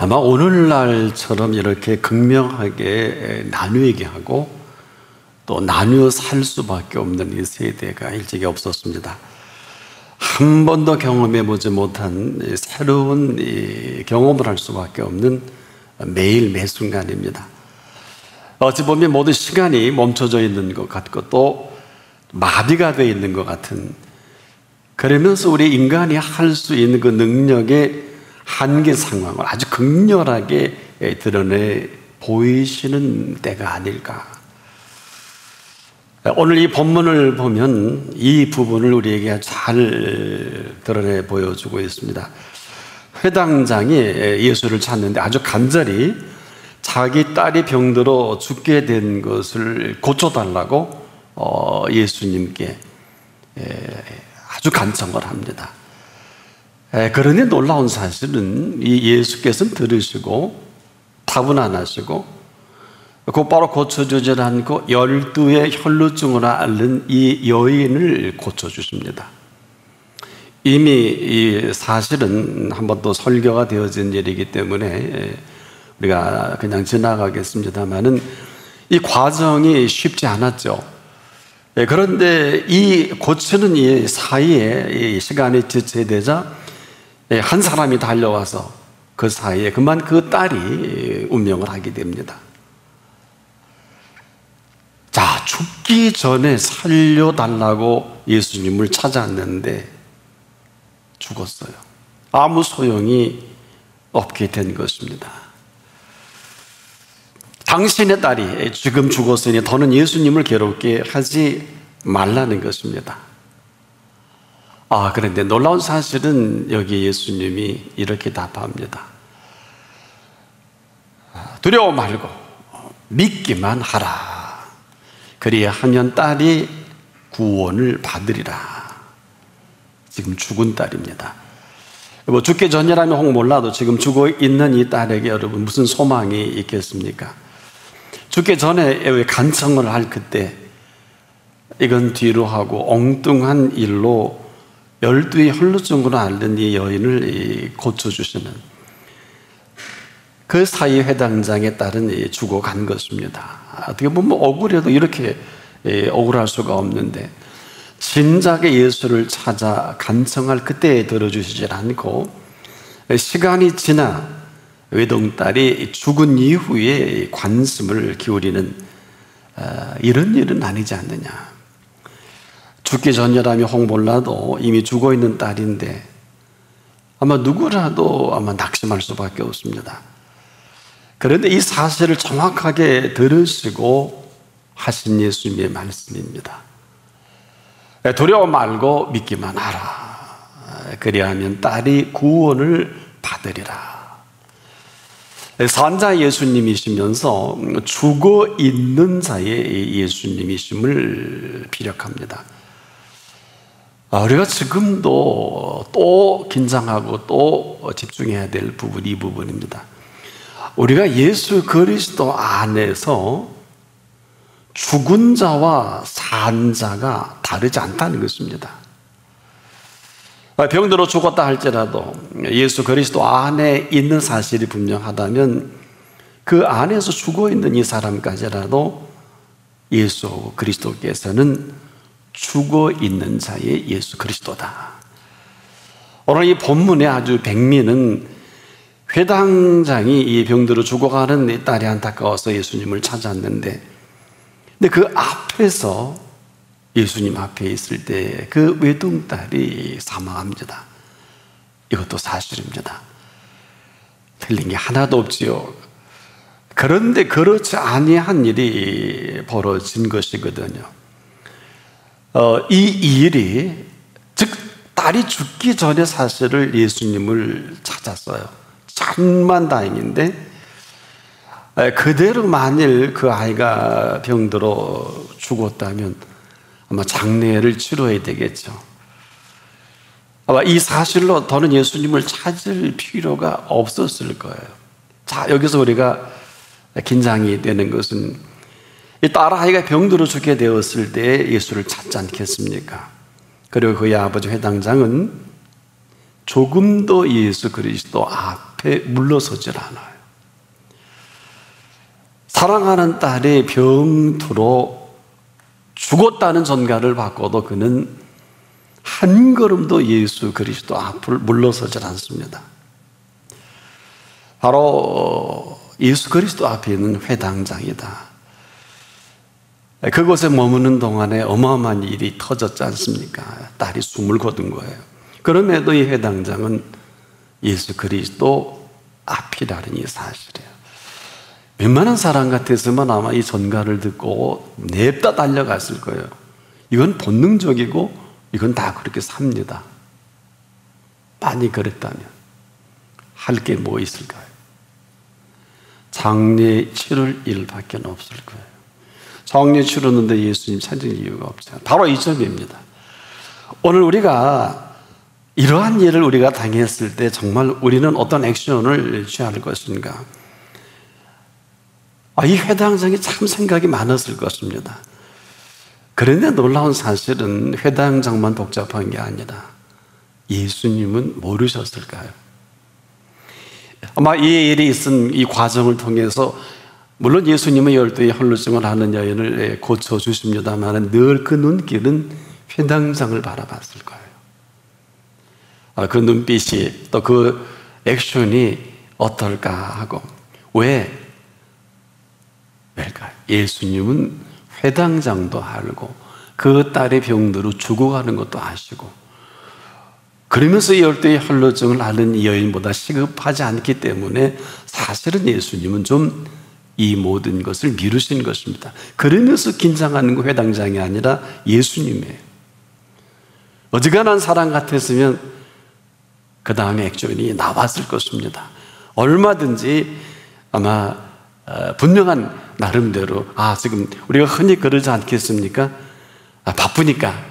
아마 오늘날처럼 이렇게 극명하게 나누게 하고 또 나누어 살 수밖에 없는 이 세대가 일찍이 없었습니다. 한 번도 경험해 보지 못한 새로운 경험을 할 수밖에 없는 매일 매 순간입니다. 어찌 보면 모든 시간이 멈춰져 있는 것 같고 또 마비가 되어 있는 것 같은, 그러면서 우리 인간이 할 수 있는 그 능력의 한계 상황을 아주 극렬하게 드러내 보이시는 때가 아닐까. 오늘 이 본문을 보면 이 부분을 우리에게 잘 드러내 보여주고 있습니다. 회당장이 예수를 찾는데 아주 간절히 자기 딸이 병들어 죽게 된 것을 고쳐달라고 예수님께 아주 간청을 합니다. 그러니 놀라운 사실은 이 예수께서는 들으시고 답은 안 하시고 곧바로 고쳐주질 않고 12의 혈루증으로 앓는 이 여인을 고쳐주십니다. 이미 이 사실은 한 번 또 설교가 되어진 일이기 때문에 우리가 그냥 지나가겠습니다만은 이 과정이 쉽지 않았죠. 그런데 이 고치는 이 사이에 이 시간이 지체되자 한 사람이 달려와서 그 사이에 그만 그 딸이 운명을 하게 됩니다. 자, 죽기 전에 살려달라고 예수님을 찾았는데 죽었어요. 아무 소용이 없게 된 것입니다. 당신의 딸이 지금 죽었으니 더는 예수님을 괴롭게 하지 말라는 것입니다. 그런데 놀라운 사실은 여기 예수님이 이렇게 답합니다. 두려워 말고 믿기만 하라. 그리야 하면 딸이 구원을 받으리라. 지금 죽은 딸입니다. 죽기 전이라면 혹 몰라도 지금 죽어 있는 이 딸에게 여러분 무슨 소망이 있겠습니까? 죽기 전에 간청을 할 그때 이건 뒤로 하고 엉뚱한 일로 12의 혈루증으로 앓는 이 여인을 고쳐주시는 그 사이 회당장의 딸은 죽어간 것입니다. 어떻게 보면 억울해도 이렇게 억울할 수가 없는데 진작에 예수를 찾아 간청할 그때에 들어주시질 않고 시간이 지나 외동딸이 죽은 이후에 관심을 기울이는 이런 일은 아니지 않느냐. 죽기 전이라면 혹 몰라도 이미 죽어있는 딸인데 아마 누구라도 아마 낙심할 수밖에 없습니다. 그런데 이 사실을 정확하게 들으시고 하신 예수님의 말씀입니다. 두려워 말고 믿기만 하라. 그리하면 딸이 구원을 받으리라. 산자 예수님이시면서 죽어 있는 자의 예수님이심을 피력합니다. 우리가 지금도 또 긴장하고 또 집중해야 될 부분이 이 부분입니다. 우리가 예수 그리스도 안에서 죽은 자와 산 자가 다르지 않다는 것입니다. 병들어 죽었다 할지라도 예수 그리스도 안에 있는 사실이 분명하다면 그 안에서 죽어 있는 이 사람까지라도 예수 그리스도께서는 죽어 있는 자의 예수 그리스도다. 오늘 이 본문의 아주 백미는 회당장이 이 병들어 죽어가는 딸이 안타까워서 예수님을 찾았는데, 근데 그 앞에서 예수님 앞에 있을 때 그 외동딸이 사망합니다. 이것도 사실입니다. 틀린 게 하나도 없지요. 그런데 그렇지 아니한 일이 벌어진 것이거든요. 이 일이 즉 딸이 죽기 전에 사실을 예수님을 찾았어요. 천만다행인데 그대로 만일 그 아이가 병들어 죽었다면 아마 장례를 치러야 되겠죠. 아마 이 사실로 더는 예수님을 찾을 필요가 없었을 거예요. 자, 여기서 우리가 긴장이 되는 것은 이 딸아이가 병들어 죽게 되었을 때 예수를 찾지 않겠습니까? 그리고 그의 아버지 회당장은 조금도 예수 그리스도 앞에 물러서질 않아요. 사랑하는 딸이 병투로 죽었다는 전가를 받고도 그는 한 걸음도 예수 그리스도 앞을 물러서질 않습니다. 바로 예수 그리스도 앞에 있는 회당장이다. 그곳에 머무는 동안에 어마어마한 일이 터졌지 않습니까? 딸이 숨을 거둔 거예요. 그럼에도 이 회당장은 예수 그리스도 앞이라는 이 사실이에요. 웬만한 사람 같았으면 아마 이 전가를 듣고 냅다 달려갔을 거예요. 이건 본능적이고 이건 다 그렇게 삽니다. 많이 그랬다면 할 게 뭐 있을까요? 장례 치를 일밖에 없을 거예요. 장례 치르는데 예수님 찾을 이유가 없어요. 바로 이 점입니다. 오늘 우리가 이러한 일을 우리가 당했을 때 정말 우리는 어떤 액션을 취할 것인가? 이 회당장이 참 생각이 많았을 것입니다. 그런데 놀라운 사실은 회당장만 복잡한 게 아니라 예수님은 모르셨을까요? 아마 이 일이 있은 이 과정을 통해서 물론 예수님은 12의 혈루증을 하는 여인을 고쳐주십니다만 늘 그 눈길은 회당장을 바라봤을 거예요. 그 눈빛이 또 그 액션이 어떨까 하고 왜일까요? 예수님은 회당장도 알고 그 딸의 병으로 죽어가는 것도 아시고 그러면서 12의 혈루증을 앓는 이 여인보다 시급하지 않기 때문에 사실은 예수님은 좀 이 모든 것을 미루신 것입니다. 그러면서 긴장하는 거 회당장이 아니라 예수님이에요. 어지간한 사람 같았으면 그 다음에 액션이 나왔을 것입니다. 얼마든지 아마 분명한 나름대로 지금 우리가 흔히 그러지 않겠습니까? 바쁘니까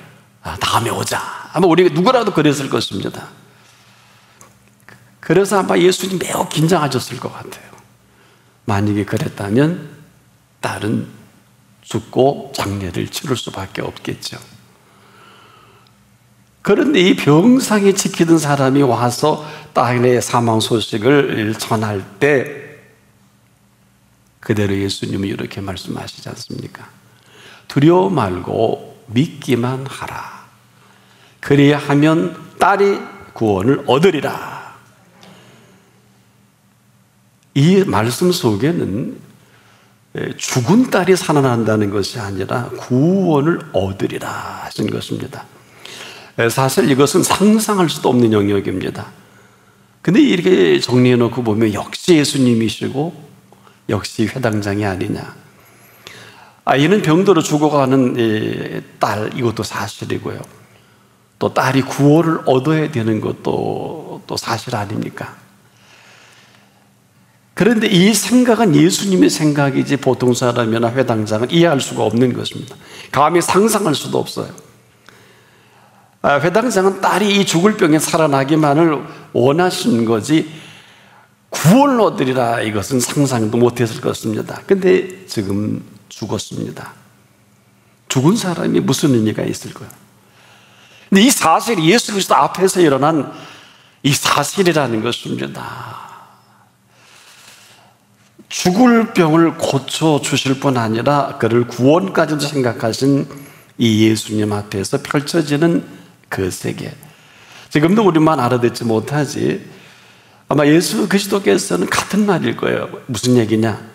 다음에 오자. 아마 우리가 누구라도 그랬을 것입니다. 그래서 아마 예수님 매우 긴장하셨을 것 같아요. 만약에 그랬다면 딸은 죽고 장례를 치를 수밖에 없겠죠. 그런데 이 병상에 지키던 사람이 와서 딸의 사망 소식을 전할 때 그대로 예수님은 이렇게 말씀하시지 않습니까? 두려워 말고 믿기만 하라. 그리하면 딸이 구원을 얻으리라. 이 말씀 속에는 죽은 딸이 살아난다는 것이 아니라 구원을 얻으리라 하신 것입니다. 사실 이것은 상상할 수도 없는 영역입니다. 근데 이렇게 정리해 놓고 보면 역시 예수님이시고 역시 회당장이 아니냐. 이는 병들어 죽어가는 딸, 이것도 사실이고요. 또 딸이 구원을 얻어야 되는 것도 또 사실 아닙니까? 그런데 이 생각은 예수님의 생각이지 보통 사람이나 회당장은 이해할 수가 없는 것입니다. 감히 상상할 수도 없어요. 회당장은 딸이 이 죽을 병에 살아나기만을 원하신 거지 구원을 얻으리라 이것은 상상도 못했을 것입니다. 근데 지금 죽었습니다. 죽은 사람이 무슨 의미가 있을까요? 근데 이 사실이 예수 그리스도 앞에서 일어난 이 사실이라는 것입니다. 죽을 병을 고쳐주실 뿐 아니라 그를 구원까지도 생각하신 이 예수님 앞에서 펼쳐지는 그 세계. 지금도 우리만 알아듣지 못하지 아마 예수 그리스도께서는 같은 말일 거예요. 무슨 얘기냐?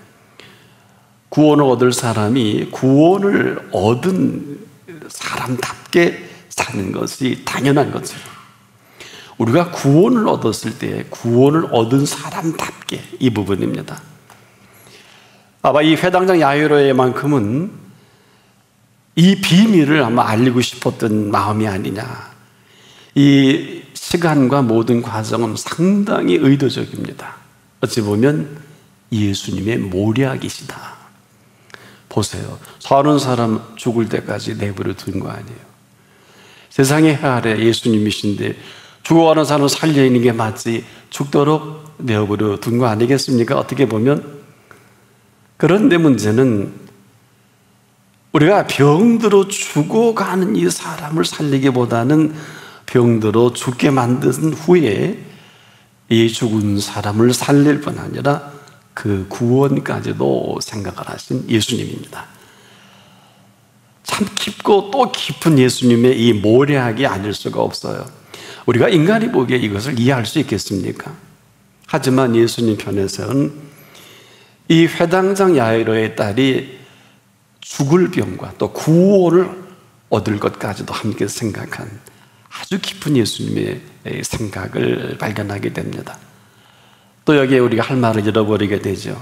구원을 얻을 사람이 구원을 얻은 사람답게 사는 것이 당연한 거죠. 우리가 구원을 얻었을 때 구원을 얻은 사람답게 이 부분입니다. 아마 이 회당장 야이로에만큼은 이 비밀을 아마 알리고 싶었던 마음이 아니냐. 이 시간과 모든 과정은 상당히 의도적입니다. 어찌 보면 예수님의 모략이시다. 보세요. 사는 사람 죽을 때까지 내버려 둔 거 아니에요. 세상의 해 아래 예수님이신데 죽어가는 사람을 살려 있는 게 맞지 죽도록 내버려 둔 거 아니겠습니까? 어떻게 보면. 그런데 문제는 우리가 병들어 죽어가는 이 사람을 살리기보다는 병들어 죽게 만든 후에 이 죽은 사람을 살릴 뿐 아니라 그 구원까지도 생각을 하신 예수님입니다. 참 깊고 또 깊은 예수님의 이 모략이 아닐 수가 없어요. 우리가 인간이 보기에 이것을 이해할 수 있겠습니까? 하지만 예수님 편에서는 이 회당장 야이로의 딸이 죽을 병과 또 구원을 얻을 것까지도 함께 생각한 아주 깊은 예수님의 생각을 발견하게 됩니다. 또 여기에 우리가 할 말을 잃어버리게 되죠.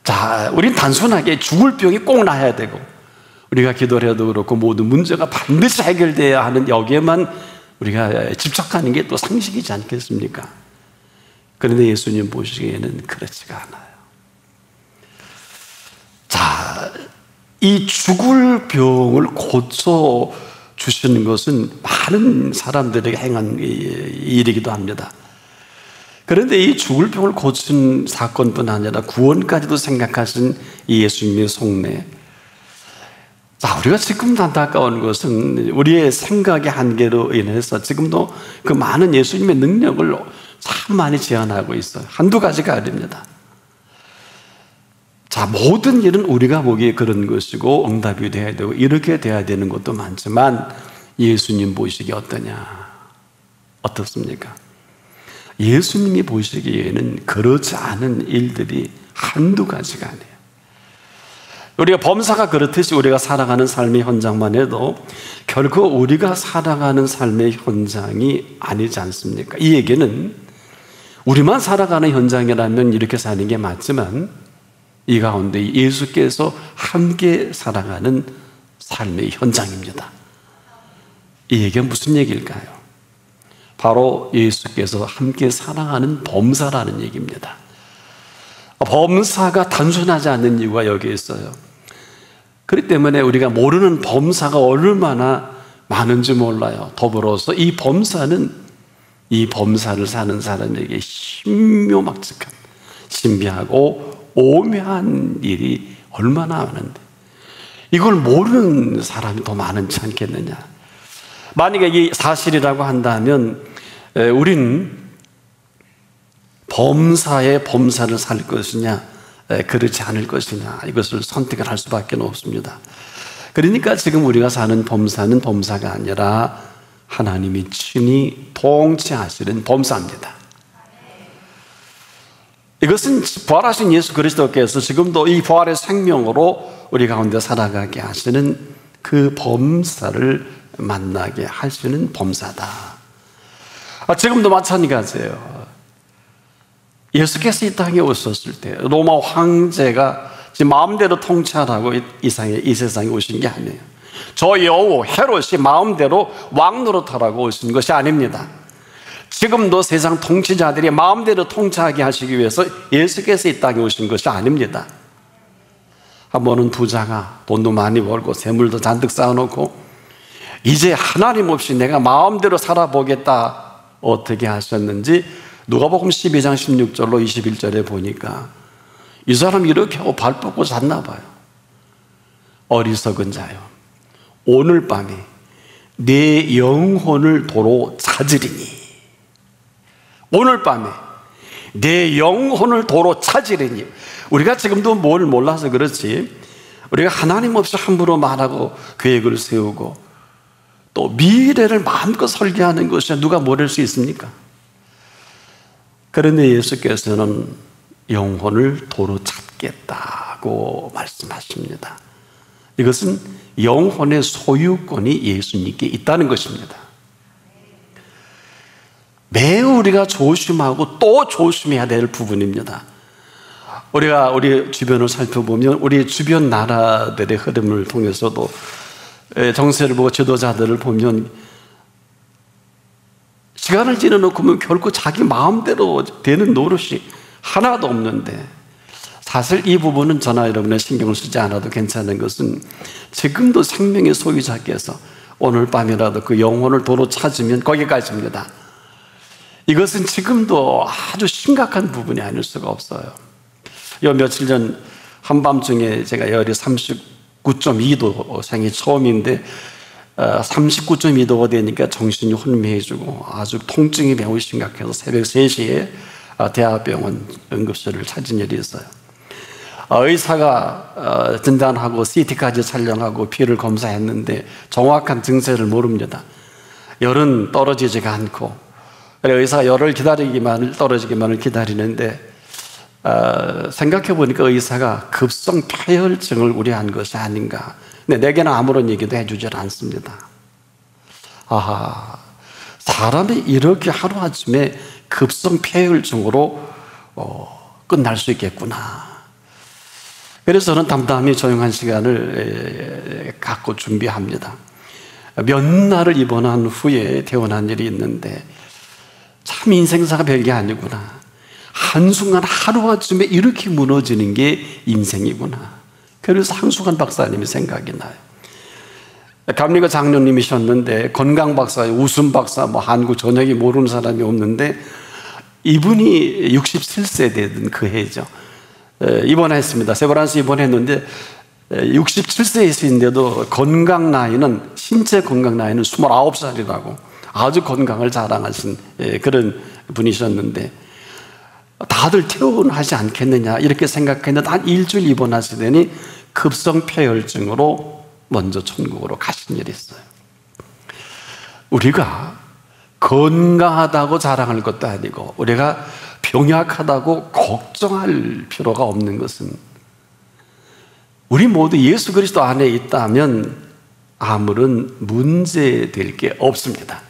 자, 우린 단순하게 죽을 병이 꼭 나야 되고 우리가 기도를 해도 그렇고 모든 문제가 반드시 해결돼야 하는 여기에만 우리가 집착하는 게 또 상식이지 않겠습니까? 그런데 예수님 보시기에는 그렇지가 않아요. 자, 이 죽을 병을 고쳐 주시는 것은 많은 사람들에게 행한 일이기도 합니다. 그런데 이 죽을 병을 고친 사건뿐 아니라 구원까지도 생각하신 이 예수님의 속내. 자, 우리가 지금도 안타까운 것은 우리의 생각의 한계로 인해서 지금도 그 많은 예수님의 능력을 참 많이 제한하고 있어요. 한두 가지가 아닙니다. 자, 모든 일은 우리가 보기에 그런 것이고 응답이 돼야 되고 이렇게 돼야 되는 것도 많지만 예수님 보시기에 어떠냐? 어떻습니까? 예수님이 보시기에는 그렇지 않은 일들이 한두 가지가 아니에요. 우리가 범사가 그렇듯이 우리가 살아가는 삶의 현장만 해도 결코 우리가 살아가는 삶의 현장이 아니지 않습니까? 이 얘기는 우리만 살아가는 현장이라면 이렇게 사는 게 맞지만 이 가운데 예수께서 함께 살아가는 삶의 현장입니다. 이 얘기가 무슨 얘기일까요? 바로 예수께서 함께 살아가는 범사라는 얘기입니다. 범사가 단순하지 않는 이유가 여기에 있어요. 그렇기 때문에 우리가 모르는 범사가 얼마나 많은지 몰라요. 더불어서 이 범사는 이 범사를 사는 사람에게 신묘막측한 신비하고 오묘한 일이 얼마나 많은데 이걸 모르는 사람이 더 많지 않겠느냐. 만약에 이게 사실이라고 한다면 우린 범사의 범사를 살 것이냐 그렇지 않을 것이냐 이것을 선택을 할 수밖에 없습니다. 그러니까 지금 우리가 사는 범사는 범사가 아니라 하나님이 친히 통치하시는 범사입니다. 이것은 부활하신 예수 그리스도께서 지금도 이 부활의 생명으로 우리 가운데 살아가게 하시는 그 범사를 만나게 하시는 범사다. 지금도 마찬가지예요. 예수께서 이 땅에 오셨을 때 로마 황제가 지금 마음대로 통치하라고 이 세상에 오신 게 아니에요. 저 여우 헤롯이 마음대로 왕 노릇하라고 오신 것이 아닙니다. 지금도 세상 통치자들이 마음대로 통치하게 하시기 위해서 예수께서 이 땅에 오신 것이 아닙니다. 한 번은 부자가 돈도 많이 벌고 재물도 잔뜩 쌓아놓고 이제 하나님 없이 내가 마음대로 살아보겠다 어떻게 하셨는지 누가복음 12장 16절로 21절에 보니까 이 사람이 이렇게 하고 발 뻗고 잤나 봐요. 어리석은 자요, 오늘 밤에 내 영혼을 도로 찾으리니, 오늘 밤에 내 영혼을 도로 찾으리니. 우리가 지금도 뭘 몰라서 그렇지 우리가 하나님 없이 함부로 말하고 계획을 세우고 또 미래를 마음껏 설계하는 것이 누가 모를 수 있습니까? 그런데 예수께서는 영혼을 도로 찾겠다고 말씀하십니다. 이것은 영혼의 소유권이 예수님께 있다는 것입니다. 매우 우리가 조심하고 또 조심해야 될 부분입니다. 우리가 우리 주변을 살펴보면 우리 주변 나라들의 흐름을 통해서도 정세를 보고 지도자들을 보면 시간을 지나놓고 보면 결코 자기 마음대로 되는 노릇이 하나도 없는데 사실 이 부분은 저나 여러분의 신경을 쓰지 않아도 괜찮은 것은 지금도 생명의 소유자께서 오늘 밤이라도 그 영혼을 도로 찾으면 거기까지입니다. 이것은 지금도 아주 심각한 부분이 아닐 수가 없어요. 요 며칠 전 한밤중에 제가 열이 39.2도 생이 처음인데 39.2도가 되니까 정신이 혼미해지고 아주 통증이 매우 심각해서 새벽 3시에 대학병원 응급실을 찾은 일이 있어요. 의사가 진단하고 CT까지 촬영하고 피를 검사했는데 정확한 증세를 모릅니다. 열은 떨어지지가 않고, 그래서 의사가 열을 떨어지기만을 기다리는데 생각해 보니까 의사가 급성 폐혈증을 우려한 것이 아닌가. 근데 내게는 아무런 얘기도 해주질 않습니다. 아하, 사람이 이렇게 하루아침에 급성 폐혈증으로 끝날 수 있겠구나. 그래서 저는 담담히 조용한 시간을 갖고 준비합니다. 몇 날을 입원한 후에 태어난 일이 있는데 참 인생사가 별게 아니구나. 한순간 하루아침에 이렇게 무너지는 게 인생이구나. 그래서 한수관 박사님이 생각이 나요. 감리교 장로님이셨는데 건강 박사, 웃음 박사, 한국 전역이 모르는 사람이 없는데 이분이 67세 되던 그 해죠. 입원했습니다. 세브란스 입원했는데 67세이신데도 건강 나이는, 신체 건강 나이는 29살이라고 아주 건강을 자랑하신 그런 분이셨는데 다들 퇴원하지 않겠느냐 이렇게 생각했는데 한 일주일 입원하시더니 급성 폐혈증으로 먼저 천국으로 가신 일이 있어요. 우리가 건강하다고 자랑할 것도 아니고 우리가 병약하다고 걱정할 필요가 없는 것은 우리 모두 예수 그리스도 안에 있다면 아무런 문제될 게 없습니다.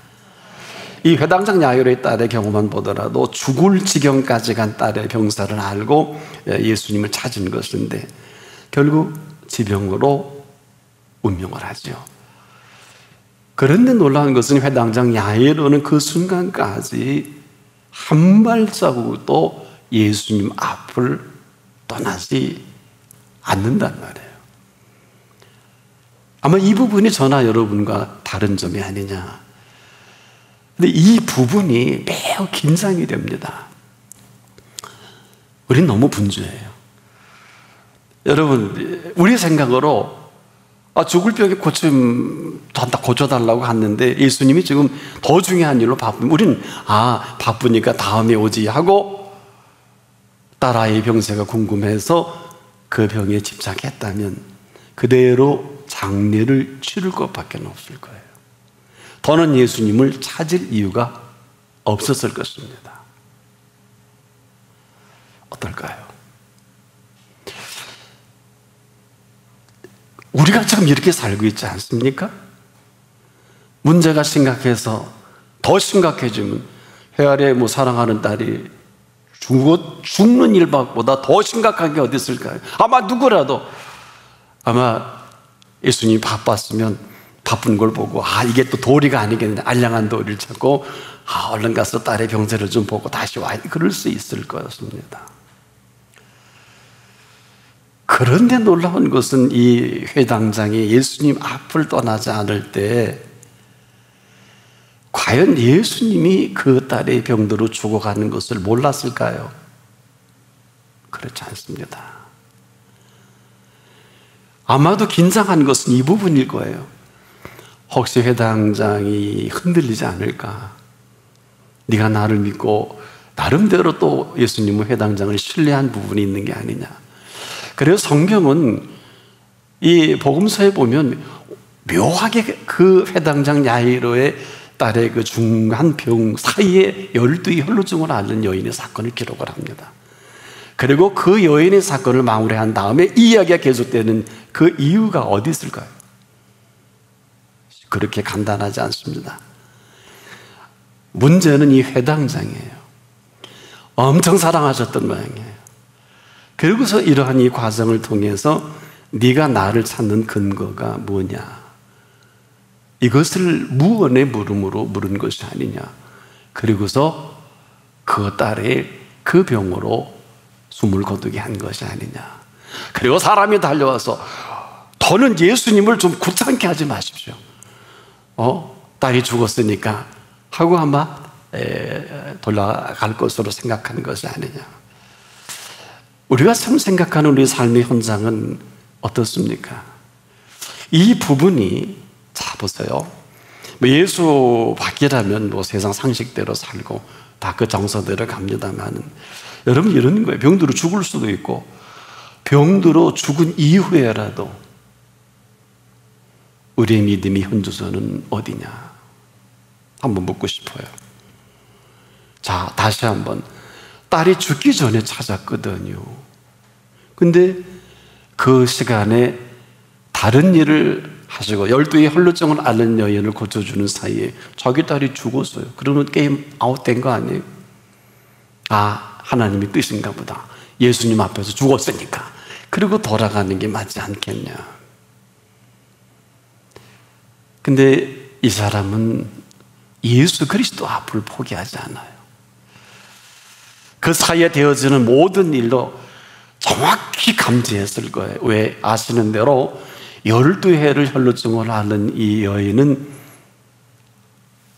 이 회당장 야이로의 딸의 경우만 보더라도 죽을 지경까지 간 딸의 병사를 알고 예수님을 찾은 것인데 결국 지병으로 운명을 하죠. 그런데 놀라운 것은 회당장 야이로는 그 순간까지 한 발자국도 예수님 앞을 떠나지 않는단 말이에요. 아마 이 부분이 저나 여러분과 다른 점이 아니냐. 근데 이 부분이 매우 긴장이 됩니다. 우린 너무 분주해요. 여러분, 우리 생각으로 죽을 병에 고쳐달라고 했는데 예수님이 지금 더 중요한 일로 우리는 바쁘니까 다음에 오지 하고 딸아이의 병세가 궁금해서 그 병에 집착했다면 그대로 장례를 치를 것밖에 없을 거예요. 더는 예수님을 찾을 이유가 없었을 것입니다. 어떨까요? 우리가 지금 이렇게 살고 있지 않습니까? 문제가 심각해서 더 심각해지면 헤아리의 사랑하는 딸이 죽는 일보다 더 심각한 게 어디 있을까요? 아마 누구라도 예수님이 바빴으면 바쁜 걸 보고 이게 또 도리가 아니겠네, 알량한 도리를 찾고 얼른 가서 딸의 병세를 좀 보고 다시 와, 그럴 수 있을 거였습니다. 그런데 놀라운 것은 이 회당장이 예수님 앞을 떠나지 않을 때 과연 예수님이 그 딸의 병으로 죽어가는 것을 몰랐을까요? 그렇지 않습니다. 아마도 긴장한 것은 이 부분일 거예요. 혹시 회당장이 흔들리지 않을까? 네가 나를 믿고 나름대로 또 예수님은 회당장을 신뢰한 부분이 있는 게 아니냐. 그래서 성경은 이 복음서에 보면 묘하게 그 회당장 야이로의 딸의 그 중한 병 사이에 12의 혈루증을 앓는 여인의 사건을 기록을 합니다. 그리고 그 여인의 사건을 마무리한 다음에 이 이야기가 계속되는 그 이유가 어디 있을까요? 그렇게 간단하지 않습니다. 문제는 이 회당장이에요. 엄청 사랑하셨던 모양이에요. 그리고서 이러한 이 과정을 통해서 네가 나를 찾는 근거가 뭐냐, 이것을 무언의 물음으로 물은 것이 아니냐. 그리고서 그 딸의 그 병으로 숨을 거두게 한 것이 아니냐. 그리고 사람이 달려와서 더는 예수님을 좀 귀찮게 하지 마십시오. 딸이 죽었으니까 하고 아마 돌아갈 것으로 생각하는 것이 아니냐. 우리가 참 생각하는 우리 삶의 현장은 어떻습니까? 이 부분이 자, 보세요. 뭐 예수 밖이라면 뭐 세상 상식대로 살고 다 그 정서대로 갑니다만, 여러분 이런 거예요. 병들어 죽을 수도 있고, 병들어 죽은 이후에라도 우리의 믿음이 현주소는 어디냐 한번 묻고 싶어요. 자, 다시 한번. 딸이 죽기 전에 찾았거든요. 근데 그 시간에 다른 일을 하시고 12의 혈루증을 앓는 여인을 고쳐주는 사이에 자기 딸이 죽었어요. 그러면 게임 아웃된 거 아니에요? 아, 하나님의 뜻인가 보다. 예수님 앞에서 죽었으니까. 그리고 돌아가는 게 맞지 않겠냐. 근데 이 사람은 예수 그리스도 앞을 포기하지 않아요. 그 사이에 되어지는 모든 일로 정확히 감지했을 거예요. 왜? 아시는 대로 12해를 혈루증을 앓는 이 여인은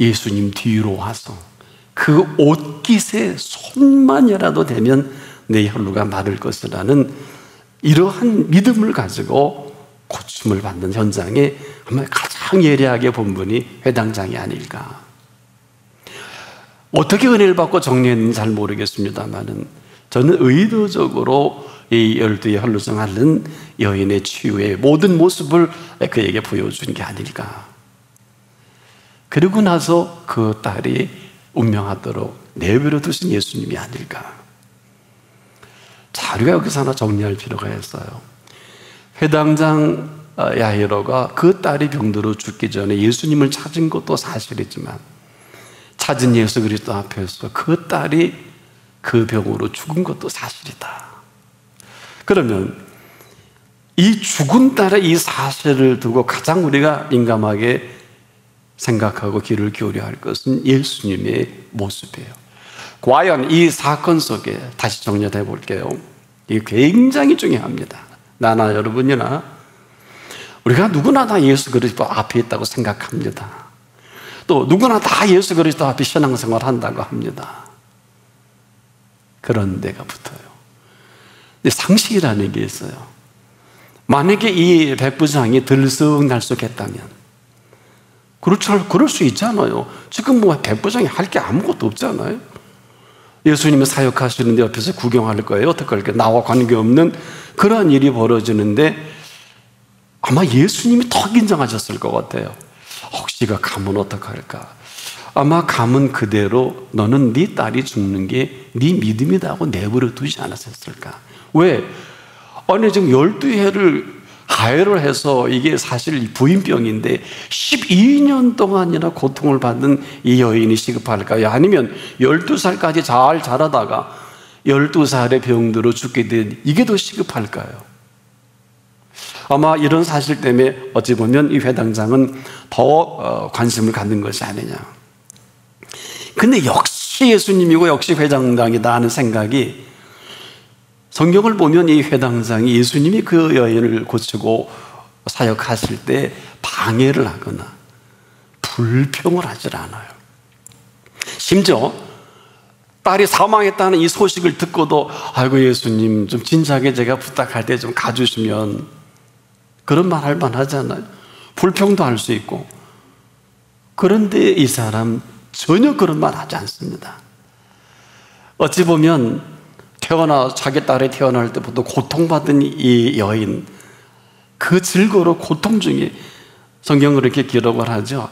예수님 뒤로 와서 그 옷깃에 손만이라도 되면 내 혈루가 마를 것이라는 이러한 믿음을 가지고 고침을 받는 현장에 아마 가장 예리하게 본 분이 회당장이 아닐까. 어떻게 은혜를 받고 정리했는지 잘 모르겠습니다만은 저는 의도적으로 이 12의 혈루증 앓는 여인의 치유의 모든 모습을 그에게 보여준 게 아닐까. 그리고 나서 그 딸이 운명하도록 내버려 두신 예수님이 아닐까. 자, 우리가 여기서 하나 정리할 필요가 있어요. 회당장 야이로가 그 딸이 병들어 죽기 전에 예수님을 찾은 것도 사실이지만 찾은 예수 그리스도 앞에서 그 딸이 그 병으로 죽은 것도 사실이다. 그러면 이 죽은 딸의 이 사실을 두고 가장 우리가 민감하게 생각하고 귀를 기울여야 할 것은 예수님의 모습이에요. 과연 이 사건 속에 다시 정리해 볼게요. 이게 굉장히 중요합니다. 나나 여러분이나 우리가 누구나 다 예수 그리스도 앞에 있다고 생각합니다. 또 누구나 다 예수 그리스도 앞에 신앙생활 한다고 합니다. 그런 데가 붙어요. 근데 상식이라는 게 있어요. 만약에 이 백부장이 들썩날썩했다면, 그렇죠, 그럴 수 있잖아요. 지금 뭐 백부장이 할 게 아무것도 없잖아요. 예수님이 사역하시는데 옆에서 구경할 거예요. 어떡할 거예요? 나와 관계없는 그러한 일이 벌어지는데 아마 예수님이 더 긴장하셨을 것 같아요. 혹시 이거 가면 어떡할까? 아마 가면 그대로 너는 네 딸이 죽는 게 네 믿음이다 하고 내버려 두지 않았을까? 왜? 아니 지금 12해를 가해를 해서 이게 사실 부인병인데 12년 동안이나 고통을 받는 이 여인이 시급할까요? 아니면 12살까지 잘 자라다가 12살에 병들어 죽게 된 이게 더 시급할까요? 아마 이런 사실 때문에 어찌 보면 이 회당장은 더 관심을 갖는 것이 아니냐. 근데 역시 예수님이고 역시 회당장이다 하는 생각이, 성경을 보면 이 회당장이 예수님이 그 여인을 고치고 사역하실 때 방해를 하거나 불평을 하질 않아요. 심지어 딸이 사망했다는 이 소식을 듣고도 아이고 예수님 좀 진작에 제가 부탁할 때 좀 가주시면, 그런 말 할 만하잖아요. 불평도 할 수 있고. 그런데 이 사람 전혀 그런 말 하지 않습니다. 어찌 보면 자기 딸이 태어날 때부터 고통받은 이 여인, 그 즐거로 고통 중에 성경은 그렇게 기록을 하죠.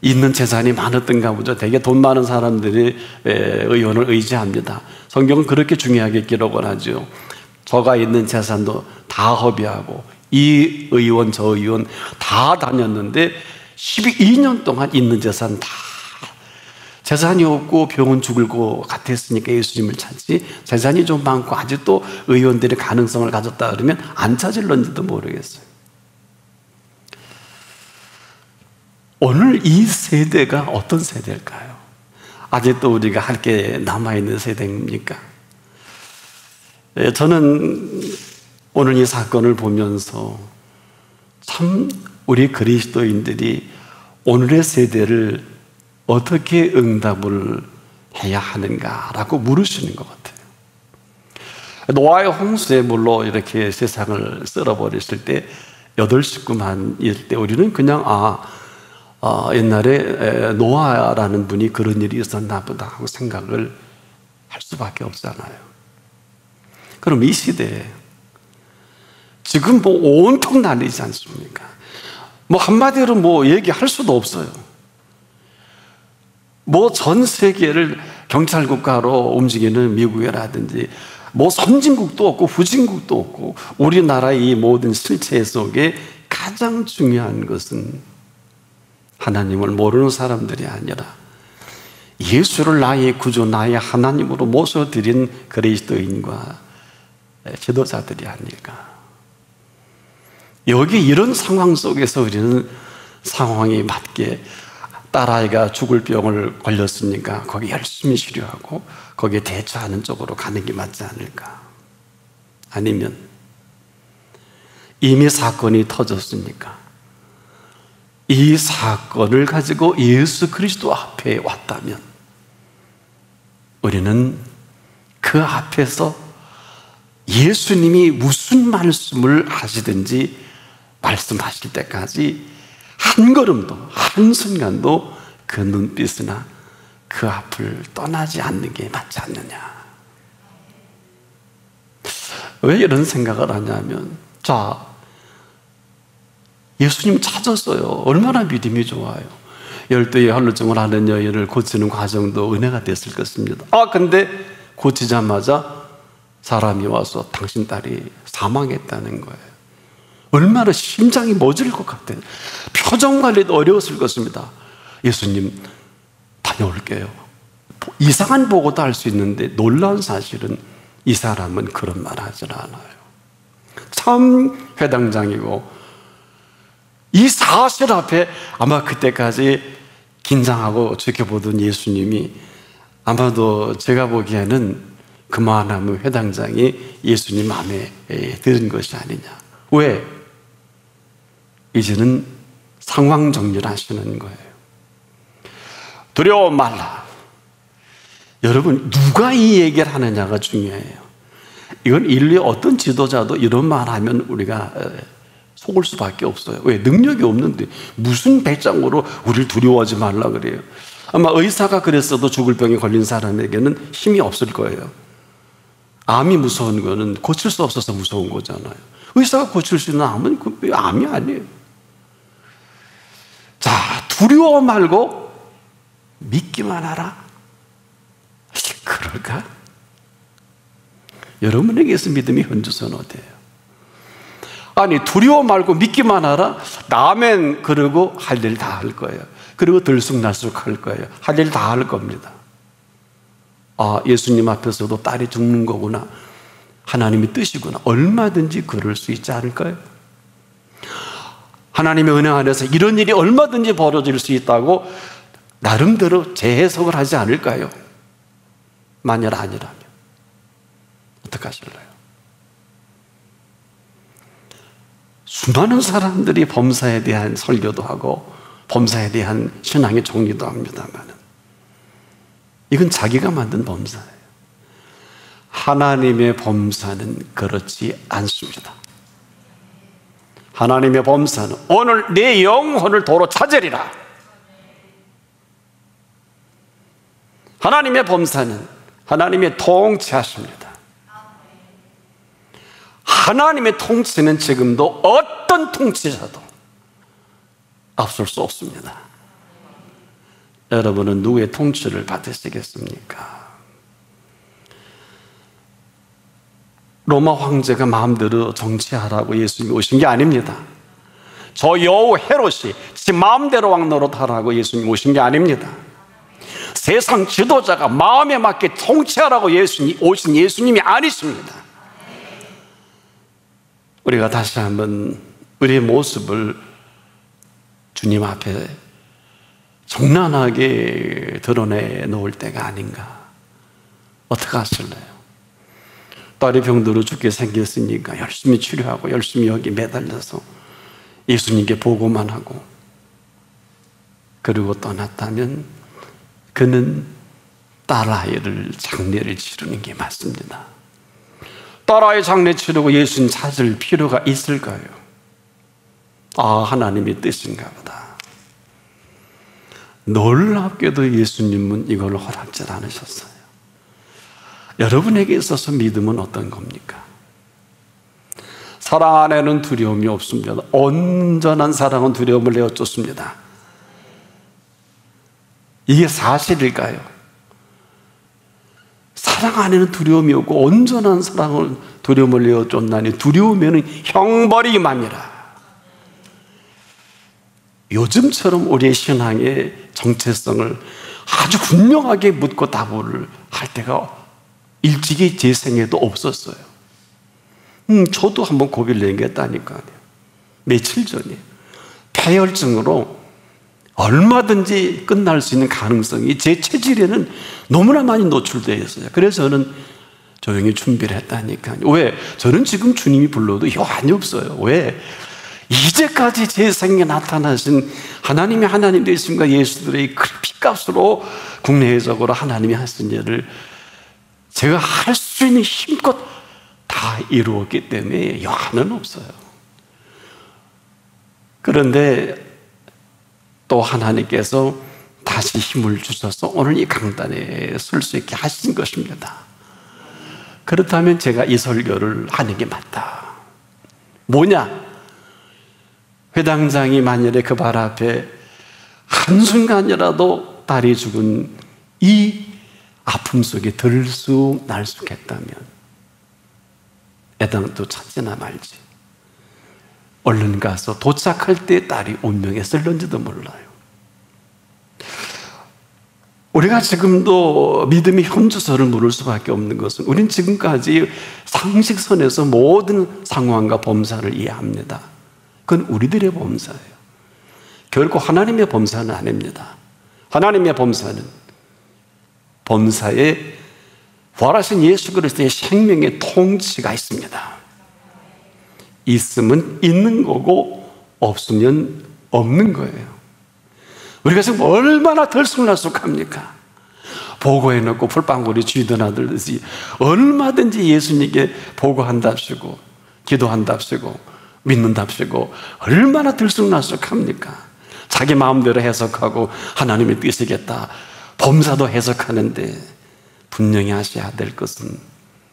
있는 재산이 많았던가 보죠. 되게 돈 많은 사람들이 의원을 의지합니다. 성경은 그렇게 중요하게 기록을 하죠. 저가 있는 재산도 다 허비하고 이 의원 저 의원 다 다녔는데 12년 동안 있는 재산 다, 재산이 없고 병원 죽을 것 같았으니까 예수님을 찾지, 재산이 좀 많고 아직도 의원들의 가능성을 가졌다 그러면 안 찾을런지도 모르겠어요. 오늘 이 세대가 어떤 세대일까요? 아직도 우리가 할 게 남아있는 세대입니까? 저는 오늘 이 사건을 보면서 참 우리 그리스도인들이 오늘의 세대를 어떻게 응답을 해야 하는가라고 물으시는 것 같아요. 노아의 홍수에 물로 이렇게 세상을 쓸어버렸을 때 8식구만일 때 우리는 그냥 옛날에 노아라는 분이 그런 일이 있었나 보다 하고 생각을 할 수밖에 없잖아요. 그럼 이 시대에 지금 뭐 온통 난리지 않습니까? 뭐 한마디로 뭐 얘기할 수도 없어요. 뭐 전 세계를 경찰국가로 움직이는 미국이라든지 뭐 선진국도 없고 후진국도 없고 우리나라의 이 모든 실체 속에 가장 중요한 것은 하나님을 모르는 사람들이 아니라 예수를 나의 구주, 나의 하나님으로 모셔드린 그리스도인과 지도자들이 아닐까. 여기 이런 상황 속에서 우리는 상황에 맞게 딸아이가 죽을 병을 걸렸으니까 거기 열심히 치료하고 거기에 대처하는 쪽으로 가는 게 맞지 않을까. 아니면 이미 사건이 터졌으니까 이 사건을 가지고 예수 그리스도 앞에 왔다면 우리는 그 앞에서 예수님이 무슨 말씀을 하시든지 말씀하실 때까지 한 걸음도 한순간도 그 눈빛이나 그 앞을 떠나지 않는 게 맞지 않느냐. 왜 이런 생각을 하냐면, 자, 예수님 찾았어요. 얼마나 믿음이 좋아요. 12의 혈루증을 앓는 여인을 고치는 과정도 은혜가 됐을 것입니다. 근데 고치자마자 사람이 와서 당신 딸이 사망했다는 거예요. 얼마나 심장이 멎을 것 같아요. 표정 관리도 어려웠을 것입니다. 예수님, 다녀올게요. 이상한 보고도 할 수 있는데 놀라운 사실은 이 사람은 그런 말 하질 않아요. 참 회당장이고 이 사실 앞에 아마 그때까지 긴장하고 지켜보던 예수님이 아마도 제가 보기에는 그만하면 회당장이 예수님 마음에 드는 것이 아니냐. 왜? 이제는 상황 정리를 하시는 거예요. 두려워 말라. 여러분, 누가 이 얘기를 하느냐가 중요해요. 이건 인류의 어떤 지도자도 이런 말 하면 우리가 속을 수밖에 없어요. 왜? 능력이 없는데 무슨 배짱으로 우리를 두려워하지 말라 그래요. 아마 의사가 그랬어도 죽을 병에 걸린 사람에게는 힘이 없을 거예요. 암이 무서운 거는 고칠 수 없어서 무서운 거잖아요. 의사가 고칠 수 있는 암은 그 암이 아니에요. 자, 두려워 말고 믿기만 하라. 그럴까? 여러분에게서 믿음이 현주소는 어때요? 아니, 두려워 말고 믿기만 하라? 아멘 그러고 할 일 다 할 거예요. 그리고 들쑥날쑥 할 거예요. 할 일 다 할 겁니다. 예수님 앞에서도 딸이 죽는 거구나. 하나님의 뜻이구나. 얼마든지 그럴 수 있지 않을까요? 하나님의 은혜 안에서 이런 일이 얼마든지 벌어질 수 있다고 나름대로 재해석을 하지 않을까요? 만약 아니라면 어떡하실래요? 수많은 사람들이 범사에 대한 설교도 하고 범사에 대한 신앙의 정리도 합니다만 이건 자기가 만든 범사예요. 하나님의 범사는 그렇지 않습니다. 하나님의 범사는 오늘 내 영혼을 도로 찾으리라. 하나님의 범사는 하나님의 통치하십니다. 하나님의 통치는 지금도 어떤 통치자도 앞설 수 없습니다. 여러분은 누구의 통치를 받으시겠습니까? 로마 황제가 마음대로 정치하라고 예수님이 오신 게 아닙니다. 저 여우 헤롯이 지 마음대로 왕 노릇하라고 예수님이 오신 게 아닙니다. 세상 지도자가 마음에 맞게 통치하라고 오신 예수님이 아니십니다. 우리가 다시 한번 우리의 모습을 주님 앞에 정난하게 드러내 놓을 때가 아닌가. 어떻게 하실래요? 딸이 병들어 죽게 생겼으니까 열심히 치료하고 열심히 여기 매달려서 예수님께 보고만 하고 그리고 떠났다면 그는 딸아이를 장례를 치르는 게 맞습니다. 딸아이 장례 치르고 예수님 찾을 필요가 있을까요? 하나님의 뜻인가 보다. 놀랍게도 예수님은 이걸 허락지 않으셨어요. 여러분에게 있어서 믿음은 어떤 겁니까? 사랑 안에는 두려움이 없습니다. 온전한 사랑은 두려움을 내어쫓습니다. 이게 사실일까요? 사랑 안에는 두려움이 없고 온전한 사랑은 두려움을 내어쫓나니 두려우면 형벌이 임함이라. 요즘처럼 우리의 신앙의 정체성을 아주 분명하게 묻고 답을 할 때가 일찍이 제 생에도 없었어요. 저도 한번 고비를 넘겼다니까요. 며칠 전에 폐혈증으로 얼마든지 끝날 수 있는 가능성이 제 체질에는 너무나 많이 노출되어 있어요. 그래서 저는 조용히 준비를 했다니까요. 왜? 저는 지금 주님이 불러도 여한이 없어요. 왜? 이제까지 제 생에 나타나신 하나님이 하나님 되심과 예수들의 그 피값으로 국내적으로 하나님이 하신 일을 제가 할 수 있는 힘껏 다 이루었기 때문에 여한은 없어요. 그런데 또 하나님께서 다시 힘을 주셔서 오늘 이 강단에 설 수 있게 하신 것입니다. 그렇다면 제가 이 설교를 하는 게 맞다. 뭐냐? 회당장이 만일에 그 발 앞에 한순간이라도 딸이 죽은 이 아픔 속에 들쑥날쑥했다면 애당도 찾지나 말지. 얼른 가서 도착할 때 딸이 운명에 쓸는지도 몰라요. 우리가 지금도 믿음의 현주소를 물을 수밖에 없는 것은 우린 지금까지 상식선에서 모든 상황과 범사를 이해합니다. 그건 우리들의 범사예요. 결코 하나님의 범사는 아닙니다. 하나님의 범사에 부활하신 예수 그리스도의 생명의 통치가 있습니다. 있으면 있는 거고 없으면 없는 거예요. 우리가 지금 얼마나 들쑥날쑥합니까? 보고해놓고 풀방울이 쥐든 아들듯이 얼마든지 예수님께 보고한답시고 기도한답시고 믿는답시고 얼마나 들쑥날쑥합니까? 자기 마음대로 해석하고 하나님의 뜻이겠다 범사도 해석하는데 분명히 하셔야 될 것은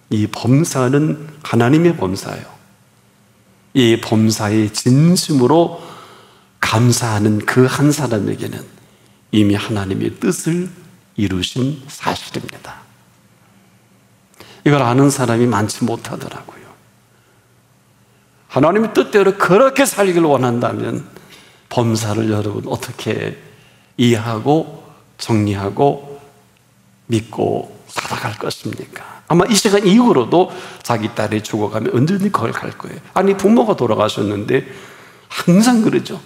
이 범사는 하나님의 범사예요. 이 범사의 진심으로 감사하는 그 한 사람에게는 이미 하나님의 뜻을 이루신 사실입니다. 이걸 아는 사람이 많지 못하더라고요. 하나님의 뜻대로 그렇게 살기를 원한다면 범사를 여러분 어떻게 이해하고 정리하고 믿고 살아갈 것입니까? 아마 이 시간 이후로도 자기 딸이 죽어가면 언제든지 거기 갈 거예요. 아니 부모가 돌아가셨는데 항상 그러죠.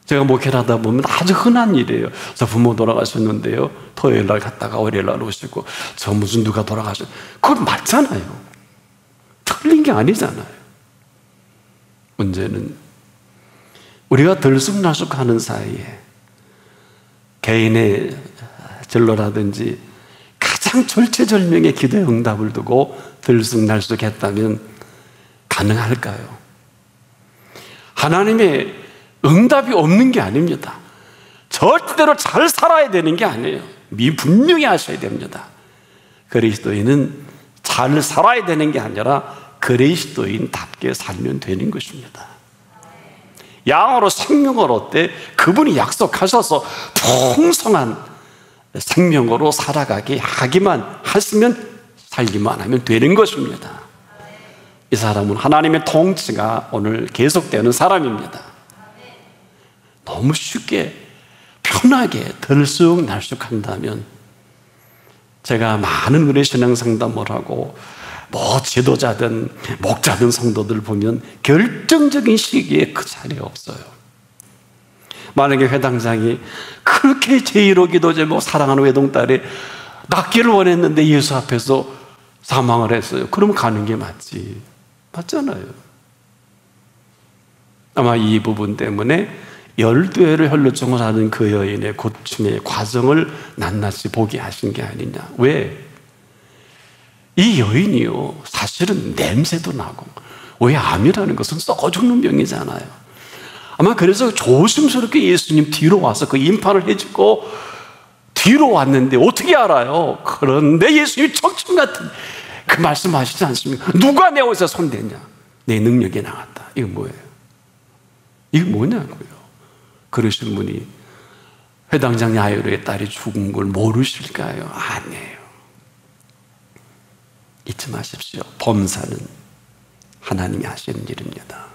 제가 목회를 하다 보면 아주 흔한 일이에요. 저 부모 돌아가셨는데요 토요일 날 갔다가 월요일 날 오시고 저 무슨 누가 돌아가셨 그건 맞잖아요. 틀린 게 아니잖아요. 문제는 우리가 들쑥날쑥하는 사이에 개인의 진로라든지 가장 절체절명의 기도의 응답을 두고 들쑥날쑥했다면 가능할까요? 하나님의 응답이 없는 게 아닙니다. 절대로 잘 살아야 되는 게 아니에요. 분명히 하셔야 됩니다. 그리스도인은 잘 살아야 되는 게 아니라 그리스도인답게 살면 되는 것입니다. 양으로 생명을 얻되 그분이 약속하셔서 풍성한 생명으로 살아가게 하기만 하시면 살기만 하면 되는 것입니다. 이 사람은 하나님의 통치가 오늘 계속되는 사람입니다. 너무 쉽게 편하게 들쑥날쑥한다면 제가 많은 은혜 신앙 상담을 하고 뭐 지도자든 목자든 성도들 보면 결정적인 시기에 그 자리에 없어요. 만약에 회당장이 그렇게 제1호 기도 제목 사랑하는 외동딸이 낫기를 원했는데 예수 앞에서 사망을 했어요. 그러면 가는 게 맞지. 맞잖아요. 아마 이 부분 때문에 12회를 혈루증을 하는 그 여인의 고침의 과정을 낱낱이 보게 하신 게 아니냐. 왜? 이 여인이요 사실은 냄새도 나고 왜 암이라는 것은 썩어 죽는 병이잖아요. 아마 그래서 조심스럽게 예수님 뒤로 와서 그 임판을 해주고 뒤로 왔는데 어떻게 알아요? 그런데 예수님이 청춘 같은 그 말씀하시지 않습니까? 누가 내 옷에 손대냐? 내 능력이 나갔다. 이거 뭐예요? 이거 뭐냐고요? 그러신 분이 회당장 야이로의 딸이 죽은 걸 모르실까요? 아니에요. 잊지 마십시오. 범사는 하나님이 하시는 일입니다.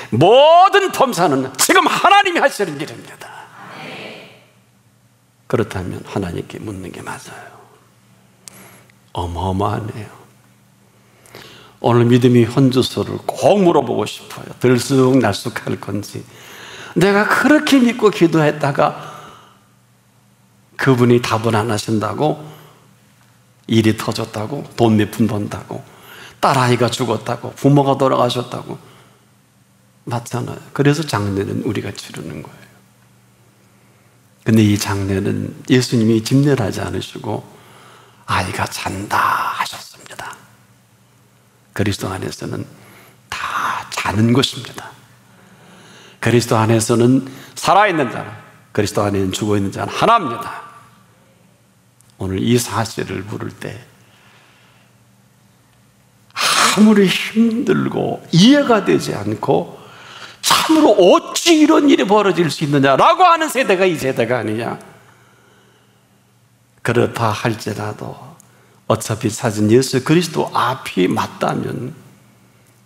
모든 범사는 지금 하나님이 하시는 일입니다. 그렇다면 하나님께 묻는 게 맞아요. 어마어마하네요. 오늘 믿음의 현주소를 꼭 물어보고 싶어요. 들쑥날쑥할 건지, 내가 그렇게 믿고 기도했다가 그분이 답을 안 하신다고, 일이 터졌다고, 돈 몇 푼 번다고, 딸아이가 죽었다고, 부모가 돌아가셨다고, 맞잖아요. 그래서 장례는 우리가 치르는 거예요. 근데 이 장례는 예수님이 집례하지 않으시고 아이가 잔다 하셨습니다. 그리스도 안에서는 다 자는 것입니다. 그리스도 안에서는 살아있는 자는, 그리스도 안에는 죽어있는 자는 하나입니다. 오늘 이 사실을 물을 때 아무리 힘들고 이해가 되지 않고 참으로 어찌 이런 일이 벌어질 수 있느냐라고 하는 세대가 이 세대가 아니냐. 그렇다 할지라도 어차피 찾은 예수 그리스도 앞이 맞다면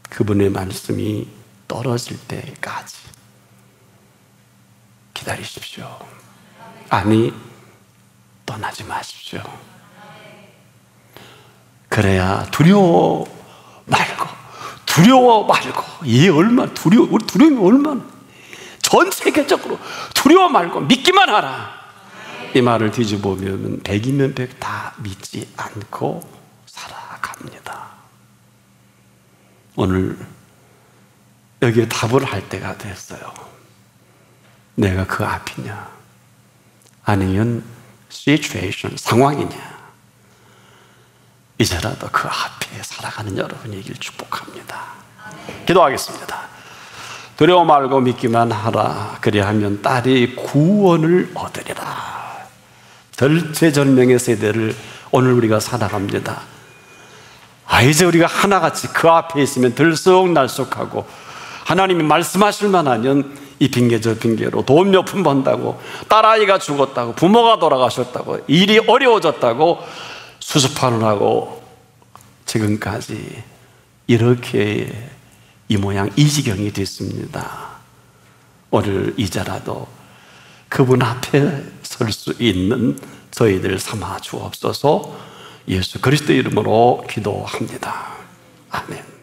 그분의 말씀이 떨어질 때까지 기다리십시오. 아니, 떠나지 마십시오. 그래야 두려워 말고, 이 얼마나 두려움이 얼마나, 전 세계적으로 두려워 말고 믿기만 하라. 이 말을 뒤집어보면 100이면 100 다 믿지 않고 살아갑니다. 오늘 여기에 답을 할 때가 됐어요. 내가 그 앞이냐, 아니면 situation, 상황이냐. 이제라도 그 앞에 살아가는 여러분이길 축복합니다. 기도하겠습니다. 두려워 말고 믿기만 하라. 그리하면 딸이 구원을 얻으리라. 절체절명의 세대를 오늘 우리가 살아갑니다. 이제 우리가 하나같이 그 앞에 있으면 들쑥날쑥하고, 하나님이 말씀하실 만하면 이 핑계 저 핑계로 돈 몇 푼 번다고, 딸아이가 죽었다고, 부모가 돌아가셨다고, 일이 어려워졌다고 수습하는 하고 지금까지 이렇게 이 모양 이 지경이 됐습니다. 오늘 이제라도 그분 앞에 설 수 있는 저희들 삼아 주옵소서. 예수 그리스도 이름으로 기도합니다. 아멘.